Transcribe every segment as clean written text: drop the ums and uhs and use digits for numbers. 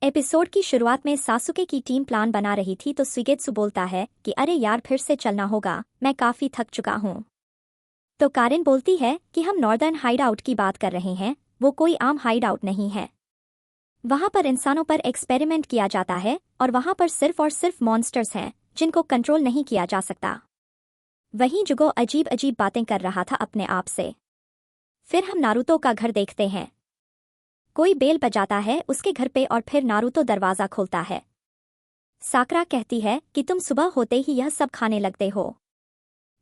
Episode की शुरुआत में सासुके की टीम प्लान बना रही थी तो सुगेत्सु बोलता है कि अरे यार फिर से चलना होगा, मैं काफी थक चुका हूँ। तो कारिन बोलती है कि हम नॉर्दर्न हाइड आउट की बात कर रहे हैं, वो कोई आम हाइड आउट नहीं है। वहां पर इंसानों पर एक्सपेरिमेंट किया जाता है और वहां पर सिर्फ और सिर्फ मॉन्स्टर्स हैं जिनको कंट्रोल नहीं किया जा सकता। वहीं जुगो अजीब अजीब बातें कर रहा था अपने आप से। फिर हम नारुतो का घर देखते हैं। कोई बेल बजाता है उसके घर पे और फिर नारुतो दरवाजा खोलता है। साकरा कहती है कि तुम सुबह होते ही यह सब खाने लगते हो।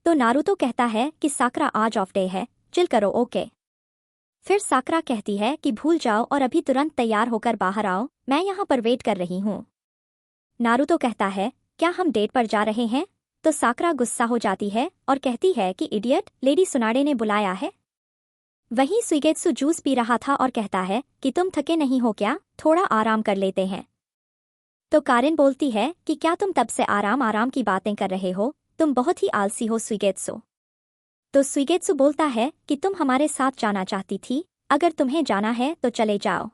तो नारुतो कहता है कि साकरा आज ऑफ डे है, चिल करो ओके। फिर साकरा कहती है कि भूल जाओ और अभी तुरंत तैयार होकर बाहर आओ, मैं यहाँ पर वेट कर रही हूँ। नारुतो कहता है क्या हम डेट पर जा रहे हैं? तो साकरा गुस्सा हो जाती है और कहती है कि इडियट, लेडी सुनाडे ने बुलाया है। वहीं सुगेत्सु जूस पी रहा था और कहता है कि तुम थके नहीं हो क्या, थोड़ा आराम कर लेते हैं। तो कारिन बोलती है कि क्या तुम तब से आराम आराम की बातें कर रहे हो, तुम बहुत ही आलसी हो सुगेत्सु। तो सुगेत्सु बोलता है कि तुम हमारे साथ जाना चाहती थी, अगर तुम्हें जाना है तो चले जाओ।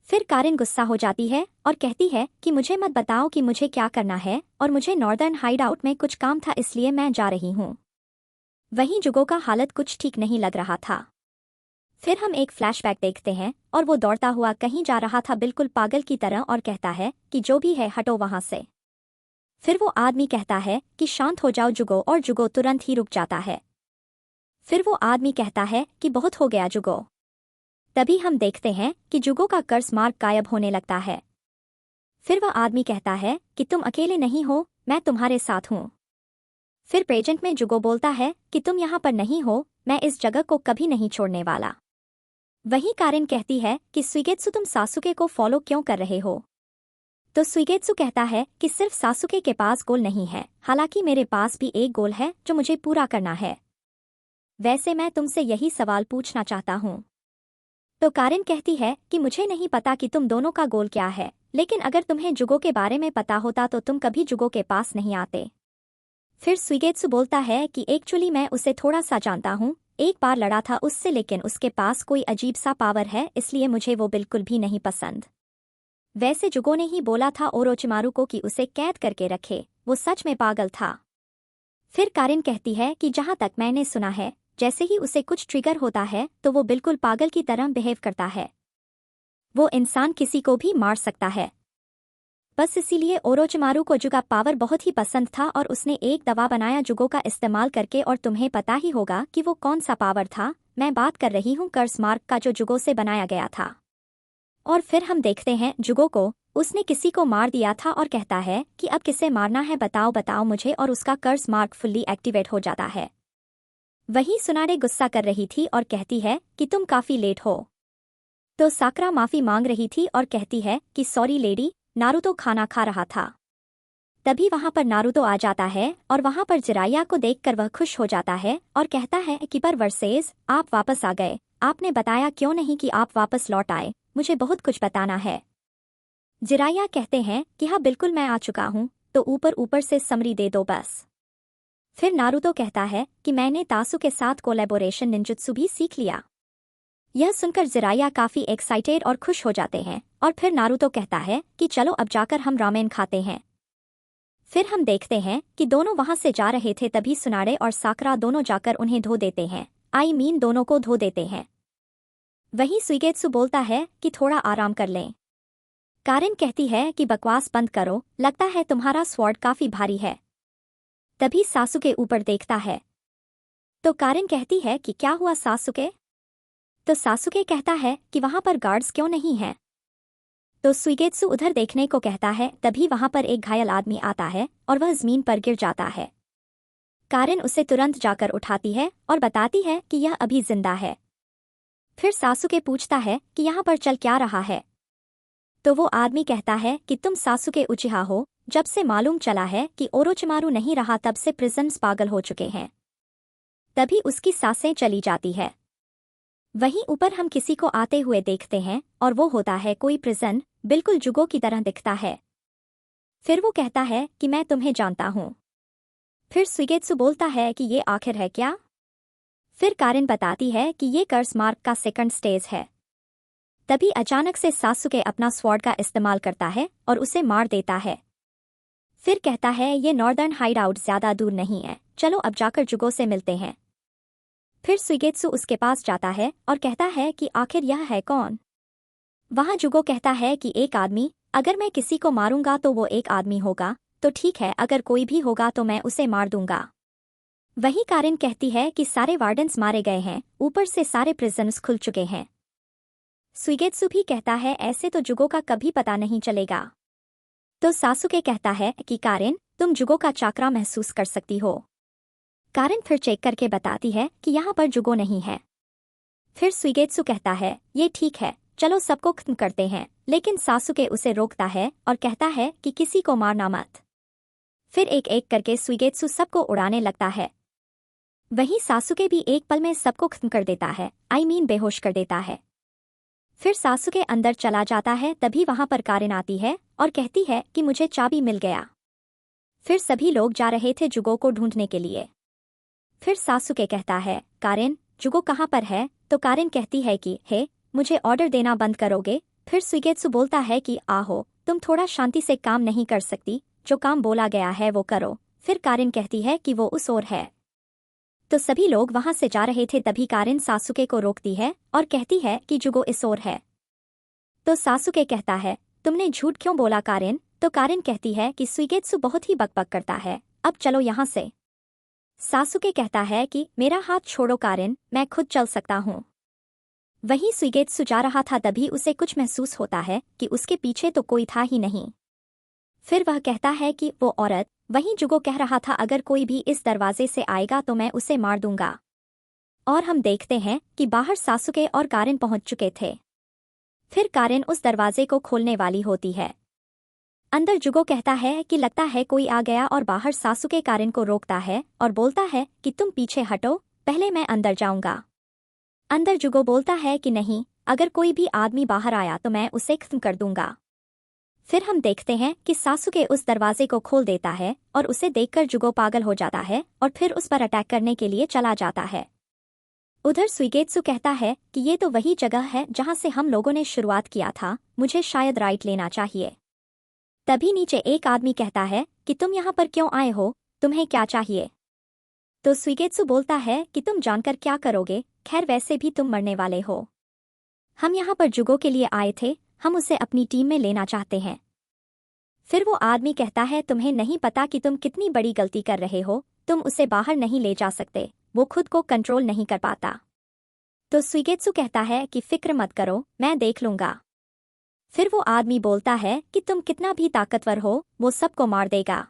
फिर कारिन गुस्सा हो जाती है और कहती है कि मुझे मत बताओ कि मुझे क्या करना है, और मुझे नॉर्दर्न हाइड आउट में कुछ काम था इसलिए मैं जा रही हूँ। वहीं जुगो का हालत कुछ ठीक नहीं लग रहा था। फिर हम एक फ्लैशबैक देखते हैं और वो दौड़ता हुआ कहीं जा रहा था बिल्कुल पागल की तरह और कहता है कि जो भी है हटो वहां से। फिर वो आदमी कहता है कि शांत हो जाओ जुगो, और जुगो तुरंत ही रुक जाता है। फिर वो आदमी कहता है कि बहुत हो गया जुगो। तभी हम देखते हैं कि जुगो का कर्स मार्क गायब होने लगता है। फिर वह आदमी कहता है कि तुम अकेले नहीं हो, मैं तुम्हारे साथ हूँ। फिर प्रेजेंट में जुगो बोलता है कि तुम यहाँ पर नहीं हो, मैं इस जगह को कभी नहीं छोड़ने वाला। वहीं कारिन कहती है कि सुगेत्सु तुम सासुके को फॉलो क्यों कर रहे हो? तो सुगेत्सु कहता है कि सिर्फ सासुके के पास गोल नहीं है, हालांकि मेरे पास भी एक गोल है जो मुझे पूरा करना है। वैसे मैं तुमसे यही सवाल पूछना चाहता हूँ। तो कारिन कहती है कि मुझे नहीं पता कि तुम दोनों का गोल क्या है, लेकिन अगर तुम्हें जुगो के बारे में पता होता तो तुम कभी जुगो के पास नहीं आते। फिर सुगेत्सु बोलता है कि एक्चुअली मैं उसे थोड़ा सा जानता हूँ, एक बार लड़ा था उससे, लेकिन उसके पास कोई अजीब सा पावर है इसलिए मुझे वो बिल्कुल भी नहीं पसंद। वैसे जुगो ने ही बोला था ओरोचिमारू को कि उसे कैद करके रखे, वो सच में पागल था। फिर कारिन कहती है कि जहां तक मैंने सुना है, जैसे ही उसे कुछ ट्रिगर होता है तो वो बिल्कुल पागल की तरह बिहेव करता है। वो इंसान किसी को भी मार सकता है। बस इसीलिए ओरोचिमारू को जुगा पावर बहुत ही पसंद था और उसने एक दवा बनाया जुगो का इस्तेमाल करके, और तुम्हें पता ही होगा कि वो कौन सा पावर था। मैं बात कर रही हूँ कर्स मार्क का जो जुगो से बनाया गया था। और फिर हम देखते हैं जुगो को, उसने किसी को मार दिया था और कहता है कि अब किसे मारना है बताओ बताओ मुझे, और उसका कर्स मार्क फुल्ली एक्टिवेट हो जाता है। वहीं सुनाडे गुस्सा कर रही थी और कहती है कि तुम काफी लेट हो। तो साकरा माफी मांग रही थी और कहती है कि सॉरी लेडी, नारुतो खाना खा रहा था। तभी वहां पर नारुतो आ जाता है और वहां पर जिराया को देखकर वह खुश हो जाता है और कहता है कि पर वर्सेस आप वापस आ गए, आपने बताया क्यों नहीं कि आप वापस लौट आए, मुझे बहुत कुछ बताना है। जिराया कहते हैं कि हाँ बिल्कुल मैं आ चुका हूँ, तो ऊपर ऊपर से समरी दे दो बस। फिर नारुतो कहता है कि मैंने तासु के साथ कोलैबोरेशन निंजुत्सु भी सीख लिया। यह सुनकर जिराया काफी एक्साइटेड और खुश हो जाते हैं और फिर नारुतो कहता है कि चलो अब जाकर हम रामेन खाते हैं। फिर हम देखते हैं कि दोनों वहां से जा रहे थे तभी सुनाडे और साकरा दोनों जाकर उन्हें धो देते हैं, दोनों को धो देते हैं। वहीं सुगेत्सु बोलता है कि थोड़ा आराम कर लें। कारिन कहती है कि बकवास बंद करो, लगता है तुम्हारा स्वॉर्ड काफी भारी है। तभी सासुके ऊपर देखता है। तो कारिन कहती है कि क्या हुआ सासुके? तो सासुके कहता है कि वहां पर गार्ड्स क्यों नहीं हैं? तो सुगेत्सु उधर देखने को कहता है, तभी वहां पर एक घायल आदमी आता है और वह जमीन पर गिर जाता है। कारिन उसे तुरंत जाकर उठाती है और बताती है कि यह अभी जिंदा है। फिर सासुके पूछता है कि यहाँ पर चल क्या रहा है? तो वो आदमी कहता है कि तुम सासुके उचिहा हो, जब से मालूम चला है कि ओरोचिमारू नहीं रहा तब से प्रिजन्स पागल हो चुके हैं। तभी उसकी सांसें चली जाती है। वहीं ऊपर हम किसी को आते हुए देखते हैं और वो होता है कोई प्रिजन, बिल्कुल जुगो की तरह दिखता है। फिर वो कहता है कि मैं तुम्हें जानता हूँ। फिर सुगेत्सु बोलता है कि ये आखिर है क्या? फिर कारिन बताती है कि ये कर्स मार्क का सेकंड स्टेज है। तभी अचानक से सासुके अपना स्वॉर्ड का इस्तेमाल करता है और उसे मार देता है। फिर कहता है ये नॉर्दर्न हाइड आउट ज्यादा दूर नहीं है, चलो अब जाकर जुगो से मिलते हैं। फिर सुइगेत्सु उसके पास जाता है और कहता है कि आखिर यह है कौन। वहां जुगो कहता है कि एक आदमी, अगर मैं किसी को मारूंगा तो वो एक आदमी होगा, तो ठीक है अगर कोई भी होगा तो मैं उसे मार दूंगा। वहीं कारिन कहती है कि सारे वार्डन्स मारे गए हैं, ऊपर से सारे प्रिजन्स खुल चुके हैं। सुइगेत्सु भी कहता है ऐसे तो जुगो का कभी पता नहीं चलेगा। तो सासुके कहता है कि कारिन तुम जुगो का चाकरा महसूस कर सकती हो। कारिन फिर चेक करके बताती है कि यहाँ पर जुगो नहीं है। फिर सुइगेत्सु कहता है ये ठीक है, चलो सबको खत्म करते हैं, लेकिन सासुके उसे रोकता है और कहता है कि किसी को मारना मत। फिर एक एक करके सुइगेत्सु सबको उड़ाने लगता है। वहीं सासुके भी एक पल में सबको खत्म कर देता है, बेहोश कर देता है। फिर सासुके अंदर चला जाता है, तभी वहां पर कारिन आती है और कहती है कि मुझे चाबी मिल गया। फिर सभी लोग जा रहे थे जुगो को ढूंढने के लिए। फिर सासुके कहता है कारिन जुगो कहाँ पर है, तो कारिन कहती है कि हे मुझे ऑर्डर देना बंद करोगे। फिर सुइगेत्सु बोलता है कि आहो तुम थोड़ा शांति से काम नहीं कर सकती, जो काम बोला गया है वो करो। फिर कारिन कहती है कि वो उस ओर है। तो सभी लोग वहां से जा रहे थे, तभी कारिन सासुके को रोकती है और कहती है कि जुगो इस ओर है। तो सासुके कहता है तुमने झूठ क्यों बोला कारिन। तो कारिन कहती है कि सुइगेत्सु बहुत ही बकबक करता है, अब चलो यहाँ से। सासुके कहता है कि मेरा हाथ छोड़ो कारिन, मैं खुद चल सकता हूँ। वहीं सुइगेत्सु जा रहा था, तभी उसे कुछ महसूस होता है कि उसके पीछे तो कोई था ही नहीं। फिर वह कहता है कि वो औरत, वहीं जुगो कह रहा था अगर कोई भी इस दरवाजे से आएगा तो मैं उसे मार दूंगा। और हम देखते हैं कि बाहर सासुके और कारिन पहुंच चुके थे। फिर कारिन उस दरवाजे को खोलने वाली होती है। अंदर जुगो कहता है कि लगता है कोई आ गया, और बाहर सासुके कारिन को रोकता है और बोलता है कि तुम पीछे हटो, पहले मैं अंदर जाऊंगा। अंदर जुगो बोलता है कि नहीं, अगर कोई भी आदमी बाहर आया तो मैं उसे खत्म कर दूंगा। फिर हम देखते हैं कि सासुके उस दरवाजे को खोल देता है और उसे देखकर जुगो पागल हो जाता है और फिर उस पर अटैक करने के लिए चला जाता है। उधर सुइगेत्सु कहता है कि ये तो वही जगह है जहां से हम लोगों ने शुरुआत किया था, मुझे शायद राइट लेना चाहिए। तभी नीचे एक आदमी कहता है कि तुम यहाँ पर क्यों आए हो, तुम्हें क्या चाहिए। तो सुइगेत्सु बोलता है कि तुम जानकर क्या करोगे, खैर वैसे भी तुम मरने वाले हो। हम यहाँ पर जुगो के लिए आए थे, हम उसे अपनी टीम में लेना चाहते हैं। फिर वो आदमी कहता है तुम्हें नहीं पता कि तुम कितनी बड़ी गलती कर रहे हो, तुम उसे बाहर नहीं ले जा सकते, वो खुद को कंट्रोल नहीं कर पाता। तो सुइगेत्सु कहता है कि फिक्र मत करो, मैं देख लूंगा। फिर वो आदमी बोलता है कि तुम कितना भी ताकतवर हो, वो सबको मार देगा।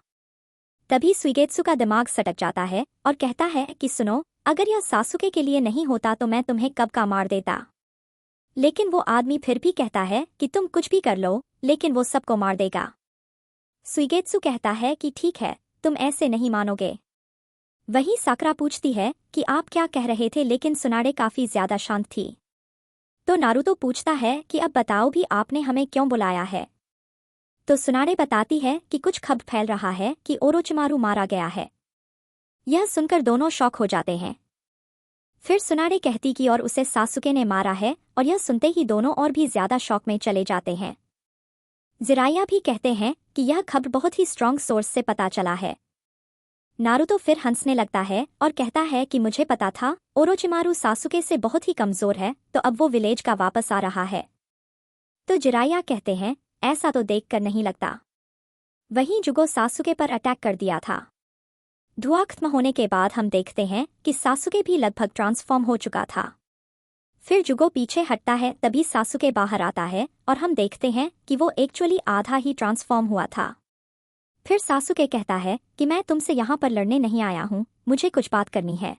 तभी सुइगेत्सु का दिमाग सटक जाता है और कहता है कि सुनो, अगर यह सासुके के लिए नहीं होता तो मैं तुम्हें कब का मार देता। लेकिन वो आदमी फिर भी कहता है कि तुम कुछ भी कर लो, लेकिन वो सबको मार देगा। सुइगेत्सु कहता है कि ठीक है, तुम ऐसे नहीं मानोगे। वहीं साकरा पूछती है कि आप क्या कह रहे थे, लेकिन सुनाडे काफी ज्यादा शांत थी। तो नारुतो पूछता है कि अब बताओ भी आपने हमें क्यों बुलाया है। तो सुनाडे बताती है कि कुछ खबर फैल रहा है कि ओरोचिमारू मारा गया है। यह सुनकर दोनों शॉक हो जाते हैं। फिर सुनाडे कहती कि और उसे सासुके ने मारा है, और यह सुनते ही दोनों और भी ज्यादा शॉक में चले जाते हैं। जिराया भी कहते हैं कि यह खबर बहुत ही स्ट्रॉन्ग सोर्स से पता चला है। नारुतो फिर हंसने लगता है और कहता है कि मुझे पता था ओरोचिमारू सासुके से बहुत ही कमजोर है, तो अब वो विलेज का वापस आ रहा है। तो जिराया कहते हैं ऐसा तो देखकर नहीं लगता। वहीं जुगो सासुके पर अटैक कर दिया था। धुआं खत्म होने के बाद हम देखते हैं कि सासुके भी लगभग ट्रांसफॉर्म हो चुका था। फिर जुगो पीछे हटता है, तभी सासुके बाहर आता है और हम देखते हैं कि वो एक्चुअली आधा ही ट्रांसफॉर्म हुआ था। फिर सासुके कहता है कि मैं तुमसे यहाँ पर लड़ने नहीं आया हूँ, मुझे कुछ बात करनी है।